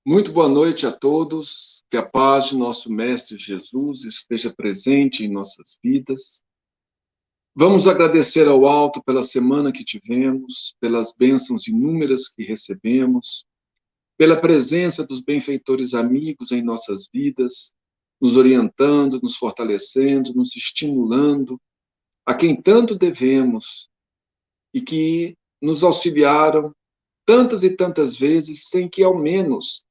Muito boa noite a todos, que a paz de nosso Mestre Jesus esteja presente em nossas vidas. Vamos agradecer ao alto pela semana que tivemos, pelas bênçãos inúmeras que recebemos, pela presença dos benfeitores amigos em nossas vidas, nos orientando, nos fortalecendo, nos estimulando, a quem tanto devemos e que nos auxiliaram tantas e tantas vezes sem que ao menos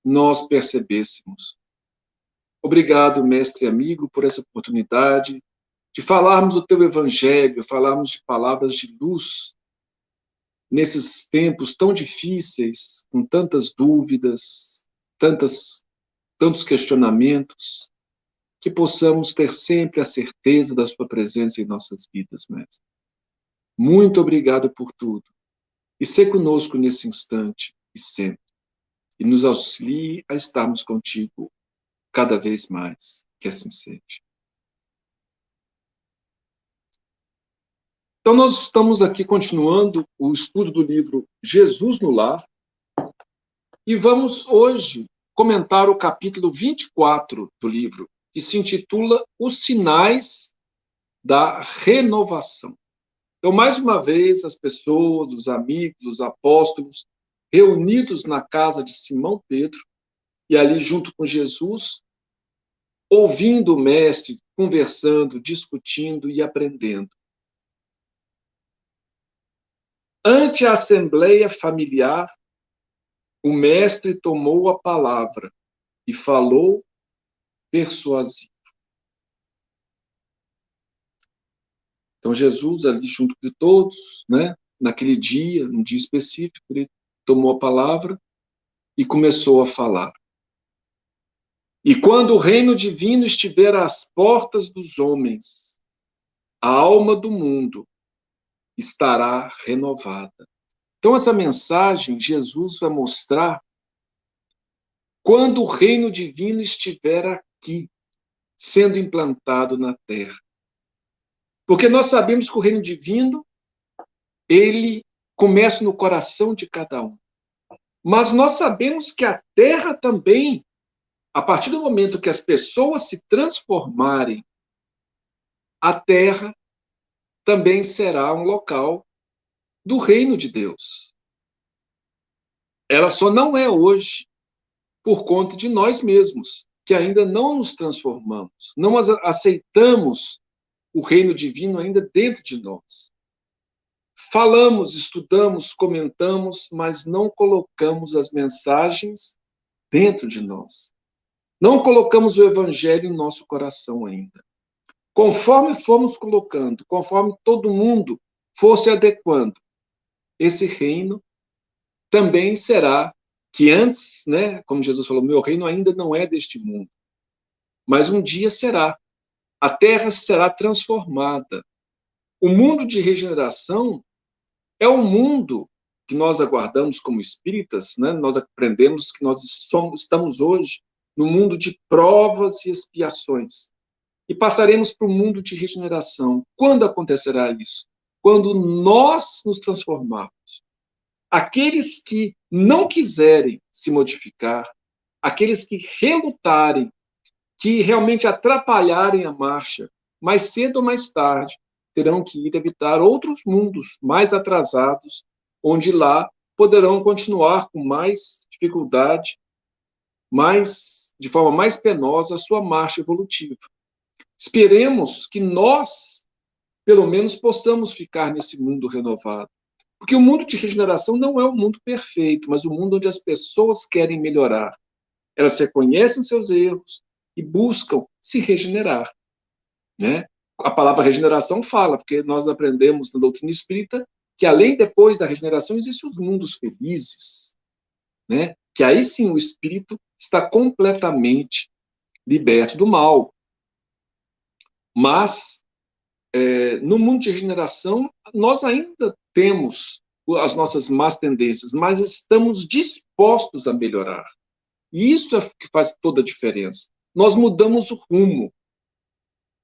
nós percebêssemos. Obrigado, mestre amigo, por essa oportunidade de falarmos do teu evangelho, falarmos de palavras de luz nesses tempos tão difíceis, com tantas dúvidas, tantos questionamentos, que possamos ter sempre a certeza da sua presença em nossas vidas, mestre. Muito obrigado por tudo. E ser conosco nesse instante e sempre. E nos auxilie a estarmos contigo cada vez mais. Que assim seja. Então, nós estamos aqui continuando o estudo do livro Jesus no Lar e vamos hoje comentar o capítulo 24 do livro, que se intitula Os Sinais da Renovação. Então, mais uma vez, as pessoas, os amigos, os apóstolos, reunidos na casa de Simão Pedro, e ali junto com Jesus, ouvindo o mestre, conversando, discutindo e aprendendo. Ante a assembleia familiar, o mestre tomou a palavra e falou persuasivo. Então, Jesus, ali junto de todos, né, naquele dia, num dia específico, ele tomou a palavra e começou a falar. E quando o reino divino estiver às portas dos homens, a alma do mundo estará renovada. Então, essa mensagem, Jesus vai mostrar quando o reino divino estiver aqui, sendo implantado na terra. Porque nós sabemos que o reino divino, ele começa no coração de cada um. Mas nós sabemos que a terra também, a partir do momento que as pessoas se transformarem, a terra também será um local do reino de Deus. Ela só não é hoje por conta de nós mesmos, que ainda não nos transformamos, não aceitamos o reino divino ainda dentro de nós. Falamos, estudamos, comentamos, mas não colocamos as mensagens dentro de nós. Não colocamos o evangelho em nosso coração ainda. Conforme formos colocando, conforme todo mundo for se adequando, esse reino também será que antes, né, como Jesus falou, meu reino ainda não é deste mundo, mas um dia será. A terra será transformada. O mundo de regeneração é o mundo que nós aguardamos como espíritas, né? Nós aprendemos que nós estamos hoje no mundo de provas e expiações. E passaremos para o mundo de regeneração. Quando acontecerá isso? Quando nós nos transformarmos. Aqueles que não quiserem se modificar, aqueles que relutarem, que realmente atrapalharem a marcha, mais cedo ou mais tarde, terão que ir habitar outros mundos mais atrasados, onde lá poderão continuar com mais dificuldade, de forma mais penosa, a sua marcha evolutiva. Esperemos que nós, pelo menos, possamos ficar nesse mundo renovado. Porque o mundo de regeneração não é um mundo perfeito, mas um mundo onde as pessoas querem melhorar. Elas reconhecem seus erros e buscam se regenerar, né? A palavra regeneração fala, porque nós aprendemos na doutrina espírita que além depois da regeneração existem os mundos felizes, né? Que aí sim o espírito está completamente liberto do mal. Mas no mundo de regeneração nós ainda temos as nossas más tendências, mas estamos dispostos a melhorar. E isso é que faz toda a diferença. Nós mudamos o rumo.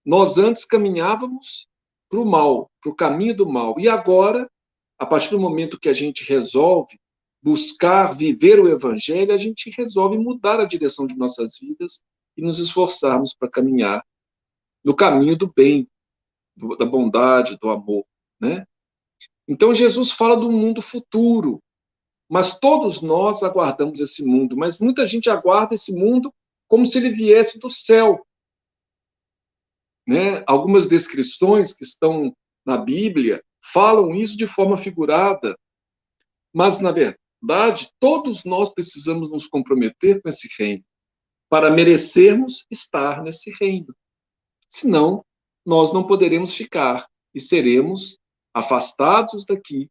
Nós antes caminhávamos para o mal, para o caminho do mal. E agora, a partir do momento que a gente resolve buscar viver o Evangelho, a gente resolve mudar a direção de nossas vidas e nos esforçarmos para caminhar no caminho do bem, da bondade, do amor, né? Então, Jesus fala do mundo futuro, mas todos nós aguardamos esse mundo, mas muita gente aguarda esse mundo como se ele viesse do céu, né? Algumas descrições que estão na Bíblia falam isso de forma figurada, mas, na verdade, todos nós precisamos nos comprometer com esse reino para merecermos estar nesse reino. Senão, nós não poderemos ficar e seremos afastados daqui,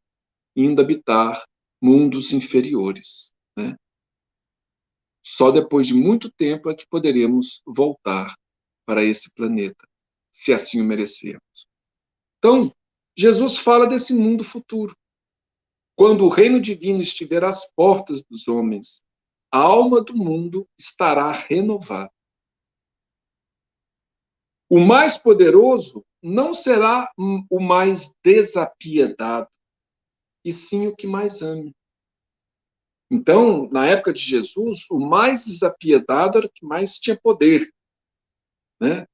indo habitar mundos inferiores, né? Só depois de muito tempo é que poderemos voltar para esse planeta, se assim o merecermos. Então, Jesus fala desse mundo futuro. Quando o reino divino estiver às portas dos homens, a alma do mundo estará renovada. O mais poderoso não será o mais desapiedado, e sim o que mais ame. Então, na época de Jesus, o mais desapiedado era o que mais tinha poder, né?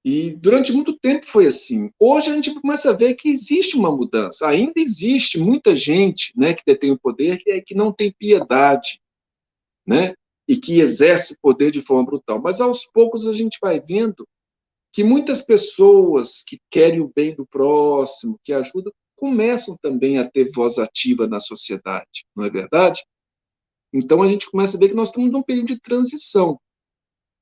E durante muito tempo foi assim. Hoje a gente começa a ver que existe uma mudança. Ainda existe muita gente, né, que detém o poder que não tem piedade, né? E que exerce poder de forma brutal. Mas aos poucos a gente vai vendo que muitas pessoas que querem o bem do próximo, que ajudam, começam também a ter voz ativa na sociedade, não é verdade? Então a gente começa a ver que nós estamos num período de transição,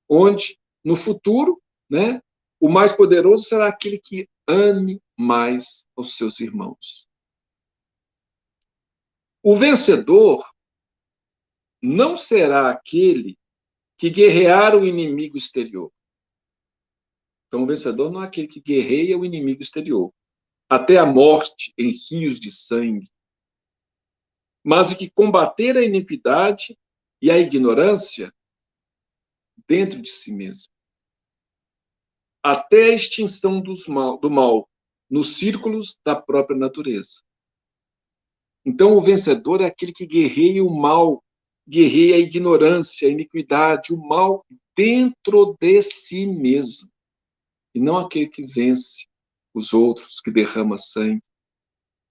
onde no futuro, né, o mais poderoso será aquele que ame mais os seus irmãos. O vencedor não será aquele que guerrear o inimigo exterior. Então, o vencedor não é aquele que guerreia o inimigo exterior, até a morte em rios de sangue, mas o que combater a iniquidade e a ignorância dentro de si mesmo, até a extinção do mal nos círculos da própria natureza. Então, o vencedor é aquele que guerreia o mal, guerreia a ignorância, a iniquidade, o mal dentro de si mesmo, e não aquele que vence os outros, que derrama sangue,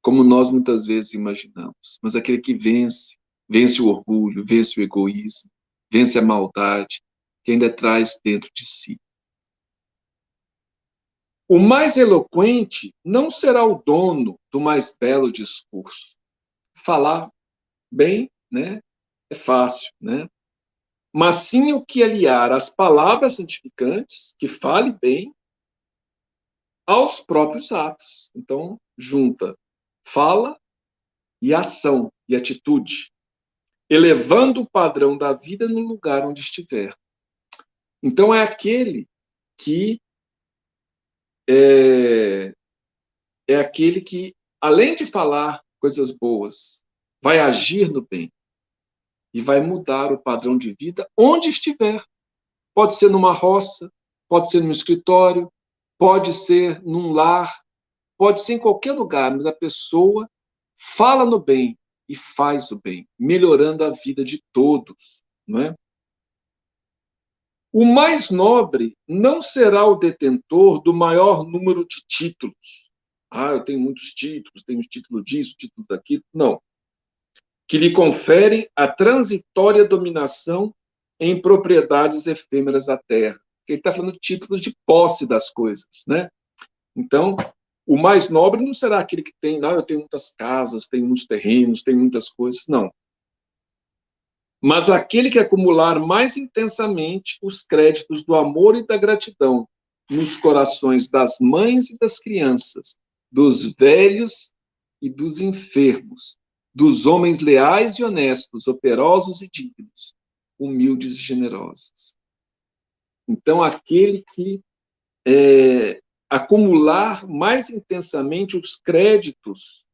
como nós muitas vezes imaginamos, mas aquele que vence, vence o orgulho, vence o egoísmo, vence a maldade, que ainda traz dentro de si. O mais eloquente não será o dono do mais belo discurso. Falar bem, né, é fácil, né? Mas sim o que aliar as palavras santificantes, que fale bem, aos próprios atos. Então, junta fala e ação e atitude, elevando o padrão da vida no lugar onde estiver. Então, é aquele que é aquele que, além de falar coisas boas, vai agir no bem e vai mudar o padrão de vida onde estiver. Pode ser numa roça, pode ser num escritório, pode ser num lar, pode ser em qualquer lugar, mas a pessoa fala no bem e faz o bem, melhorando a vida de todos, não é? O mais nobre não será o detentor do maior número de títulos. Ah, eu tenho muitos títulos, tenho título disso, título daquilo. Não. Que lhe conferem a transitória dominação em propriedades efêmeras da terra. Ele está falando de títulos de posse das coisas, né? Então, o mais nobre não será aquele que tem, eu tenho muitas casas, tenho muitos terrenos, tenho muitas coisas, não. Mas aquele que acumular mais intensamente os créditos do amor e da gratidão nos corações das mães e das crianças, dos velhos e dos enfermos, dos homens leais e honestos, operosos e dignos, humildes e generosos. Então, aquele que acumular mais intensamente os créditos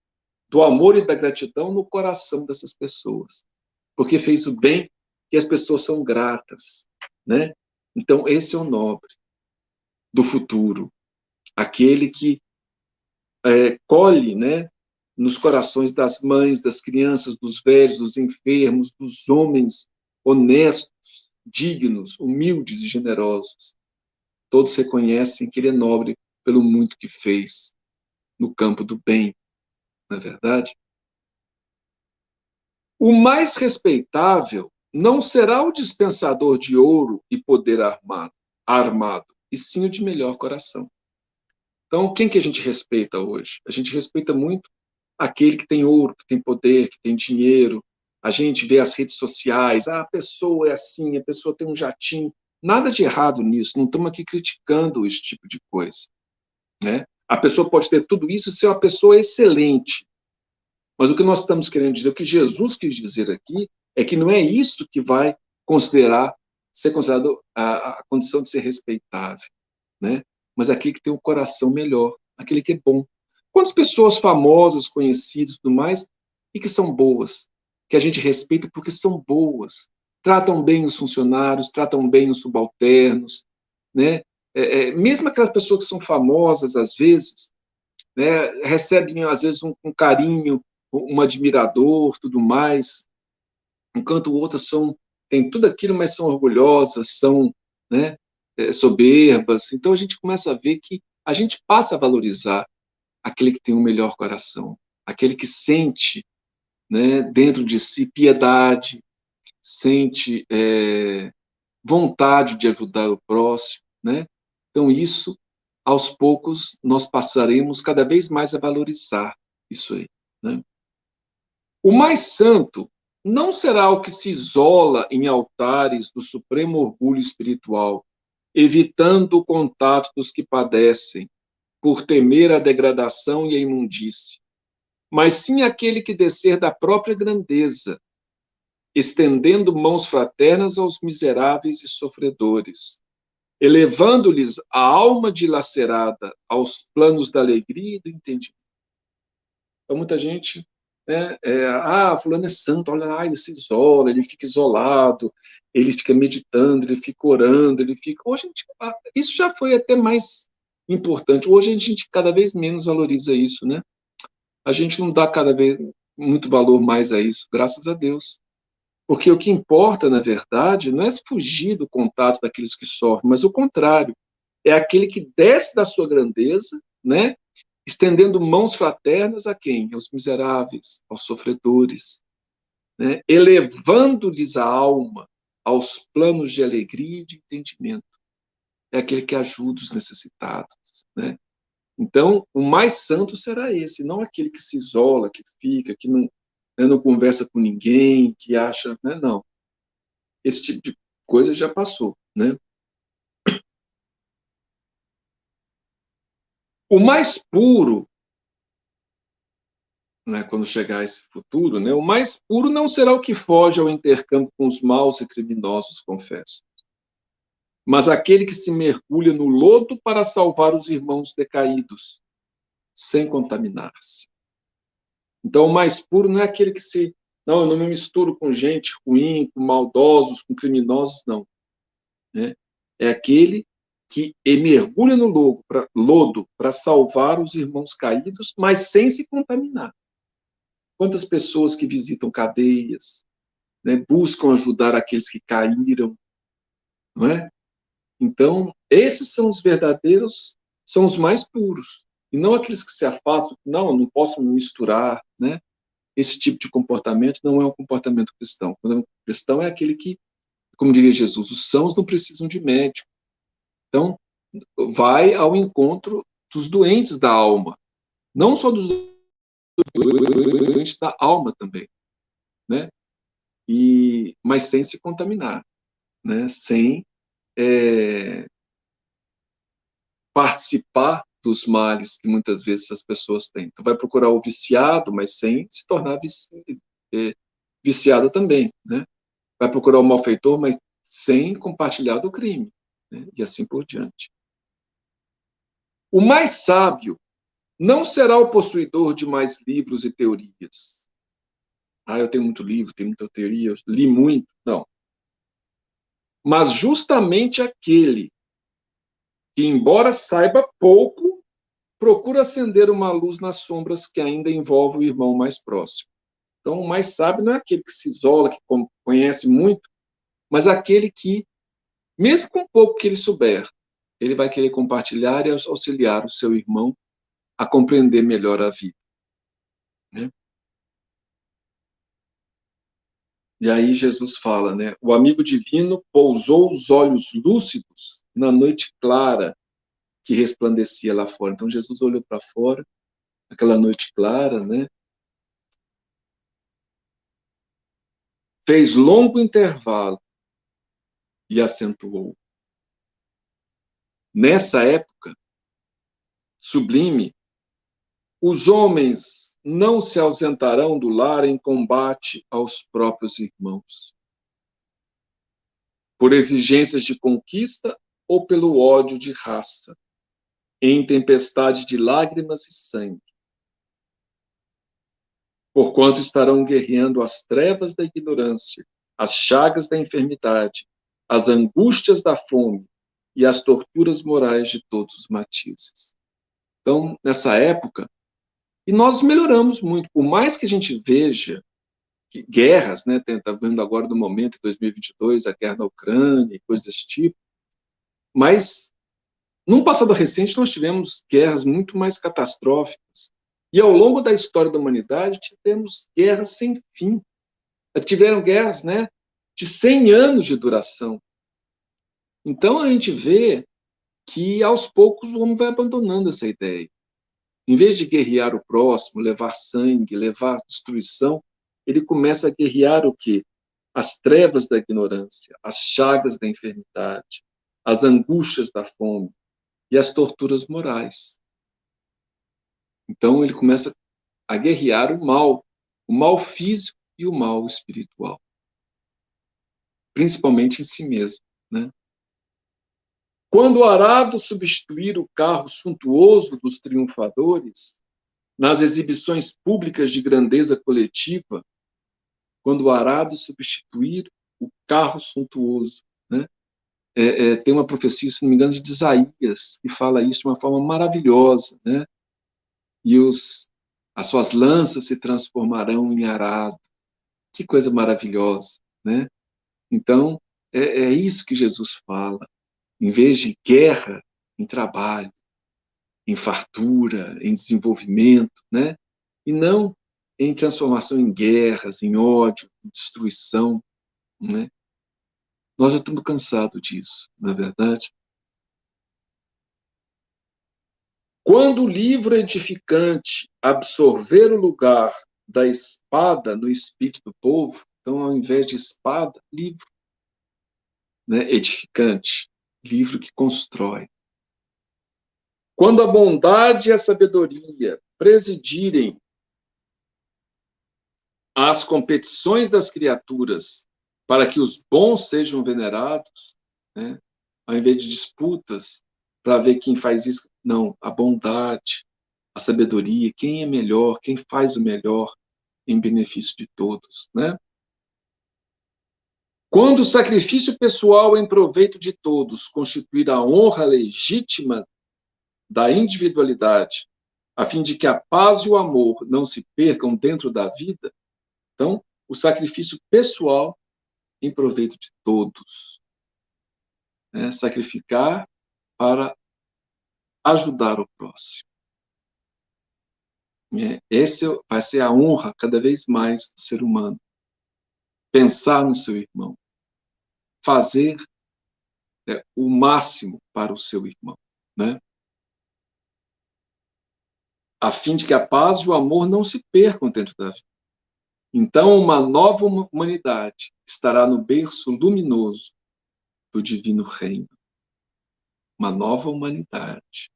do amor e da gratidão no coração dessas pessoas, porque fez o bem e as pessoas são gratas, né? Então, esse é o nobre do futuro, aquele que colhe, né, nos corações das mães, das crianças, dos velhos, dos enfermos, dos homens honestos, dignos, humildes e generosos. Todos reconhecem que ele é nobre pelo muito que fez no campo do bem, não é verdade? O mais respeitável não será o dispensador de ouro e poder armado, e sim o de melhor coração. Então, quem que a gente respeita hoje? A gente respeita muito aquele que tem ouro, que tem poder, que tem dinheiro. A gente vê as redes sociais, a pessoa é assim, a pessoa tem um jatinho. Nada de errado nisso, não estamos aqui criticando esse tipo de coisa, né? A pessoa pode ter tudo isso e ser uma pessoa excelente. Mas o que nós estamos querendo dizer, o que Jesus quis dizer aqui, é que não é isso que vai ser considerado a condição de ser respeitável, né? Mas aquele que tem um coração melhor, aquele que é bom. Quantas pessoas famosas, conhecidas e tudo mais, e que são boas, que a gente respeita porque são boas, tratam bem os funcionários, tratam bem os subalternos, né? Mesmo aquelas pessoas que são famosas, às vezes, né, recebem, às vezes, um carinho, um admirador, tudo mais, enquanto outras têm tudo aquilo, mas são orgulhosas, são, né, soberbas. Então a gente começa a ver que a gente passa a valorizar aquele que tem um melhor coração, aquele que sente, né, dentro de si piedade, sente vontade de ajudar o próximo, né? Então isso, aos poucos, nós passaremos cada vez mais a valorizar isso aí, né? O mais santo não será o que se isola em altares do supremo orgulho espiritual, evitando o contato dos que padecem, por temer a degradação e a imundície, mas sim aquele que descer da própria grandeza, estendendo mãos fraternas aos miseráveis e sofredores, elevando-lhes a alma dilacerada aos planos da alegria e do entendimento. Então, muita gente, né, fulano é santo, olha lá, ele se isola, ele fica isolado, ele fica meditando, ele fica orando, ele fica... Hoje, isso já foi até mais importante. Hoje, a gente cada vez menos valoriza isso, né? A gente não dá cada vez muito valor mais a isso, graças a Deus. Porque o que importa, na verdade, não é fugir do contato daqueles que sofrem, mas o contrário. É aquele que desce da sua grandeza, né? Estendendo mãos fraternas a quem? Aos miseráveis, aos sofredores, né? Elevando-lhes a alma aos planos de alegria e de entendimento. É aquele que ajuda os necessitados, né? Então, o mais santo será esse, não aquele que se isola, que fica, que não, né, não conversa com ninguém, que acha, né? Não. Esse tipo de coisa já passou, né? O mais puro, né, quando chegar esse futuro, né, o mais puro não será o que foge ao intercâmbio com os maus e criminosos, confesso, mas aquele que se mergulha no lodo para salvar os irmãos decaídos, sem contaminar-se. Então, o mais puro não é aquele que não, eu não me misturo com gente ruim, com maldosos, com criminosos, não. Né? É aquele que mergulha no lodo para salvar os irmãos caídos, mas sem se contaminar. Quantas pessoas que visitam cadeias, né, buscam ajudar aqueles que caíram, não é? Então, esses são os verdadeiros, são os mais puros, e não aqueles que se afastam, não posso me misturar, né? Esse tipo de comportamento não é um comportamento cristão. O cristão é aquele que, como diria Jesus, os sãos não precisam de médico. Então, vai ao encontro dos doentes da alma, não só dos doentes da alma também, né? Mas sem se contaminar, né? Sem participar dos males que muitas vezes as pessoas têm. Então, vai procurar o viciado, mas sem se tornar viciado também, né? Vai procurar o malfeitor, mas sem compartilhar do crime, né? E assim por diante. O mais sábio não será o possuidor de mais livros e teorias. Eu tenho muito livro, tenho muita teoria, eu li muito. Não. Mas justamente aquele que, embora saiba pouco, procura acender uma luz nas sombras que ainda envolve o irmão mais próximo. Então, o mais sábio não é aquele que se isola, que conhece muito, mas aquele que, mesmo com pouco que ele souber, ele vai querer compartilhar e auxiliar o seu irmão a compreender melhor a vida, né? E aí Jesus fala, né? O amigo divino pousou os olhos lúcidos na noite clara que resplandecia lá fora. Então Jesus olhou para fora, aquela noite clara, né? Fez longo intervalo e acentuou. Nessa época sublime, os homens não se ausentarão do lar em combate aos próprios irmãos, por exigências de conquista ou pelo ódio de raça, em tempestade de lágrimas e sangue, porquanto estarão guerreando as trevas da ignorância, as chagas da enfermidade, as angústias da fome e as torturas morais de todos os matizes. Então, nessa época, e nós melhoramos muito, por mais que a gente veja que guerras, né, está vendo agora no momento, em 2022, a guerra na Ucrânia, coisas desse tipo, mas num passado recente nós tivemos guerras muito mais catastróficas. E ao longo da história da humanidade tivemos guerras sem fim. Tiveram guerras, né, de 100 anos de duração. Então a gente vê que aos poucos o homem vai abandonando essa ideia. Em vez de guerrear o próximo, levar sangue, levar destruição, ele começa a guerrear o quê? As trevas da ignorância, as chagas da enfermidade, as angústias da fome e as torturas morais. Então ele começa a guerrear o mal físico e o mal espiritual, principalmente em si mesmo, né? Quando o arado substituir o carro suntuoso dos triunfadores, nas exibições públicas de grandeza coletiva, quando o arado substituir o carro suntuoso, né? Tem uma profecia, se não me engano, de Isaías, que fala isso de uma forma maravilhosa, né? E as suas lanças se transformarão em arado. Que coisa maravilhosa, né? Então, é isso que Jesus fala. Em vez de guerra, em trabalho, em fartura, em desenvolvimento, né? E não em transformação em guerras, em ódio, em destruição, né? Nós já estamos cansados disso, não é verdade? Quando o livro edificante absorver o lugar da espada no espírito do povo, então, ao invés de espada, livro, né? Edificante, livro que constrói. Quando a bondade e a sabedoria presidirem às competições das criaturas para que os bons sejam venerados, né? Ao invés de disputas para ver quem faz isso, não, a bondade, a sabedoria, quem é melhor, quem faz o melhor em benefício de todos, né? Quando o sacrifício pessoal em proveito de todos constituir a honra legítima da individualidade, a fim de que a paz e o amor não se percam dentro da vida, então, o sacrifício pessoal em proveito de todos, né? Sacrificar para ajudar o próximo. Esse vai ser a honra cada vez mais do ser humano. Pensar no seu irmão. Fazer o máximo para o seu irmão, né? A fim de que a paz e o amor não se percam dentro da vida. Então, uma nova humanidade estará no berço luminoso do divino reino. Uma nova humanidade.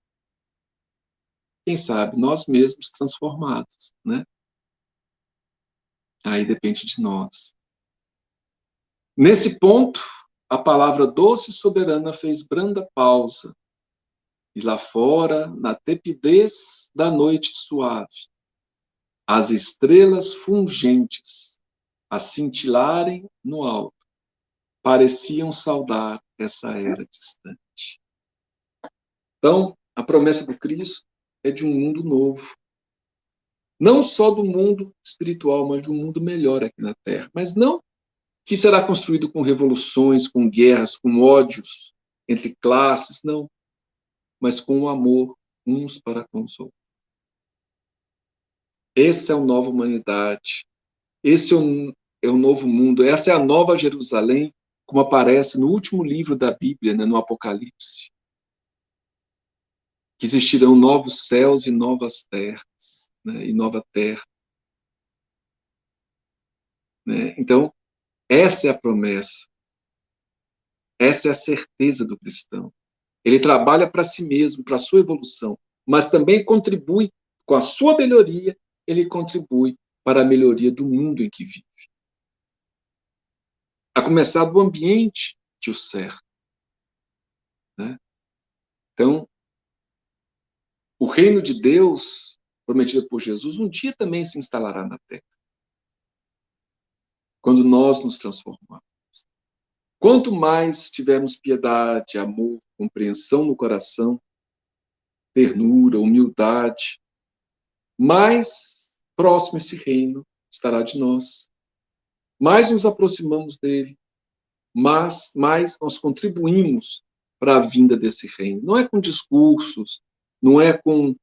Quem sabe nós mesmos transformados, né? Aí depende de nós. Nesse ponto, a palavra doce e soberana fez branda pausa, e lá fora, na tepidez da noite suave, as estrelas fulgentes, a cintilarem no alto, pareciam saudar essa era distante. Então, a promessa do Cristo é de um mundo novo. Não só do mundo espiritual, mas de um mundo melhor aqui na Terra. Mas não que será construído com revoluções, com guerras, com ódios entre classes, não. Mas com o amor uns para com os outros. Essa é a nova humanidade. Esse é o novo mundo. Essa é a nova Jerusalém, como aparece no último livro da Bíblia, né, no Apocalipse. Que existirão novos céus e novas terras, né, e nova terra. Né? Então, essa é a promessa. Essa é a certeza do cristão. Ele trabalha para si mesmo, para a sua evolução, mas também contribui com a sua melhoria, ele contribui para a melhoria do mundo em que vive. A começar do ambiente que o cerca. Né? Então, o reino de Deus, prometido por Jesus, um dia também se instalará na Terra. Quando nós nos transformarmos. Quanto mais tivermos piedade, amor, compreensão no coração, ternura, humildade, mais próximo esse reino estará de nós. Mais nos aproximamos dele, mais nós contribuímos para a vinda desse reino. Não é com discursos, não é com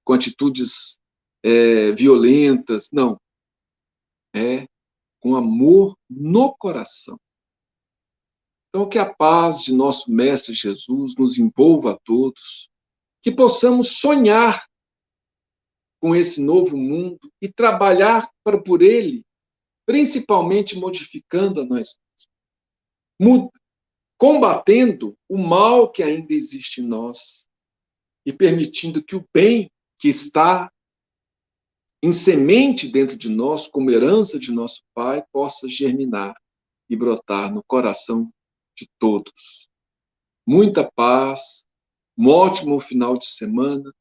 atitudes violentas, não. É com amor no coração. Então, que a paz de nosso Mestre Jesus nos envolva a todos, que possamos sonhar com esse novo mundo e trabalhar por ele, principalmente modificando a nós mesmos, combatendo o mal que ainda existe em nós e permitindo que o bem que está em semente dentro de nós, como herança de nosso Pai, possa germinar e brotar no coração de todos. Muita paz, um ótimo final de semana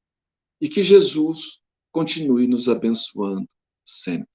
e que Jesus continue nos abençoando sempre.